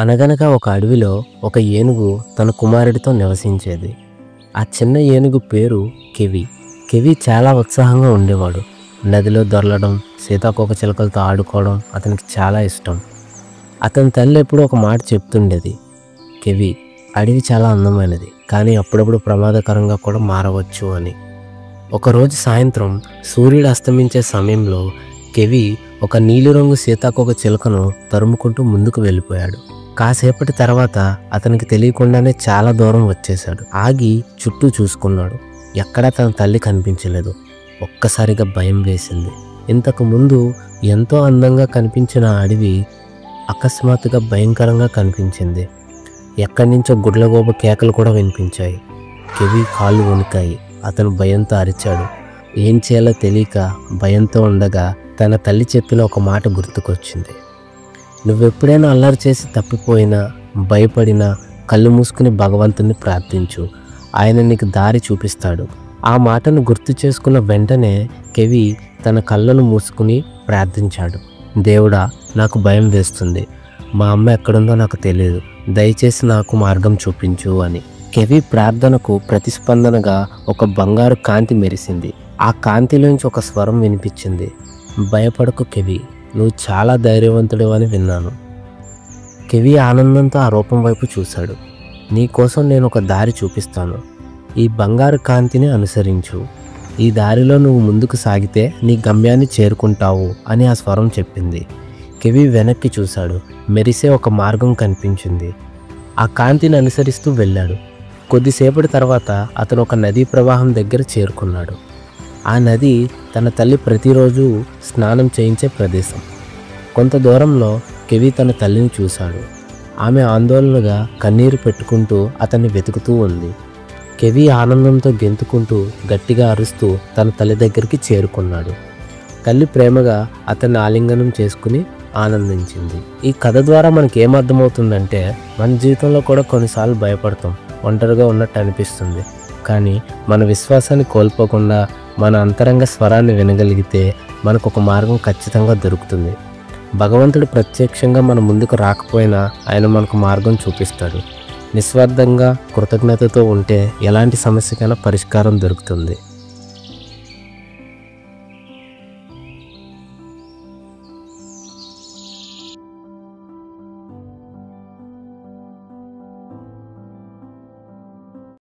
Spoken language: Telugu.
అనగనగా ఒక అడవిలో ఒక ఏనుగు తన కుమారుడితో నివసించేది. ఆ చిన్న ఏనుగు పేరు కెవి. కెవి చాలా ఉత్సాహంగా ఉండేవాడు. నదిలో దొర్లడం, సీతాకోకచిలుకలతో ఆడుకోవడం అతనికి చాలా ఇష్టం. అతని తల్లి ఎప్పుడూ ఒక మాట చెప్తుండేది, కెవి, అడవి చాలా అందమైనది, కానీ అప్పుడప్పుడు ప్రమాదకరంగా కూడా మారవచ్చు అని. ఒకరోజు సాయంత్రం సూర్యుడు అస్తమించే సమయంలో కెవి ఒక నీలిరంగు సీతాకోకచిలుకను తరుముకుంటూ ముందుకు వెళ్ళిపోయాడు. కాసేపటి తర్వాత అతనికి తెలియకుండానే చాలా దూరం వచ్చేశాడు. ఆగి చుట్టూ చూసుకున్నాడు. ఎక్కడా తన తల్లి కనిపించలేదు. ఒక్కసారిగా భయం వేసింది. ఇంతకు ముందు ఎంతో అందంగా కనిపించిన అడవి అకస్మాత్తుగా భయంకరంగా కనిపించింది. ఎక్కడి నుంచో గుడ్లగూబ కేకలు కూడా వినిపించాయి. కెవి కాళ్ళు వణికాయి. అతను భయంతో అరిచాడు. ఏం చేయాలో తెలియక భయంతో ఉండగా తన తల్లి చెప్పిన ఒక మాట గుర్తుకొచ్చింది. నువ్వెప్పుడైనా అల్లరి చేసి తప్పిపోయినా, భయపడినా కళ్ళు మూసుకుని భగవంతుని ప్రార్థించు, ఆయన నీకు దారి చూపిస్తాడు. ఆ మాటను గుర్తు చేసుకున్న వెంటనే కెవి తన కళ్ళను మూసుకుని ప్రార్థించాడు. దేవుడా, నాకు భయం వేస్తుంది, మా అమ్మ ఎక్కడుందో నాకు తెలియదు, దయచేసి నాకు మార్గం చూపించు అని. కెవి ప్రార్థనకు ప్రతిస్పందనగా ఒక బంగారు కాంతి మెరిసింది. ఆ కాంతిలోంచి ఒక స్వరం వినిపించింది. భయపడకు కెవి, నువ్వు చాలా ధైర్యవంతుడు అని విన్నాను. కెవి ఆనందంతో ఆ రూపం వైపు చూశాడు. నీ కోసం నేను ఒక దారి చూపిస్తాను. ఈ బంగారు కాంతిని అనుసరించు. ఈ దారిలో నువ్వు ముందుకు సాగితే నీ గమ్యాన్ని చేరుకుంటావు అని ఆ స్వరం చెప్పింది. కెవి వెనక్కి చూశాడు. మెరిసే ఒక మార్గం కనిపించింది. ఆ కాంతిని అనుసరిస్తూ వెళ్ళాడు. కొద్దిసేపటి తర్వాత అతను ఒక నదీ ప్రవాహం దగ్గర చేరుకున్నాడు. ఆ నది తన తల్లి ప్రతిరోజు స్నానం చేయించే ప్రదేశం. కొంత దూరంలో కెవి తన తల్లిని చూశాడు. ఆమె ఆందోళనగా కన్నీరు పెట్టుకుంటూ అతన్ని వెతుకుతూ ఉంది. కెవి ఆనందంతో గెంతుకుంటూ గట్టిగా అరుస్తూ తన తల్లి దగ్గరికి చేరుకున్నాడు. తల్లి ప్రేమగా అతన్ని ఆలింగనం చేసుకుని ఆనందించింది. ఈ కథ ద్వారా మనకి ఏమర్థమవుతుందంటే, మన జీవితంలో కూడా కొన్నిసార్లు భయపడతాం, ఒంటరిగా ఉన్నట్టు అనిపిస్తుంది. కానీ మన విశ్వాసాన్ని కోల్పోకుండా మన అంతరంగ స్వరాన్ని వినగలిగితే మనకు ఒక మార్గం ఖచ్చితంగా దొరుకుతుంది. భగవంతుడు ప్రత్యక్షంగా మన ముందుకు రాకపోయినా ఆయన మనకు మార్గం చూపిస్తాడు. నిస్వార్థంగా కృతజ్ఞతతో ఉంటే ఎలాంటి సమస్యకైనా పరిష్కారం దొరుకుతుంది.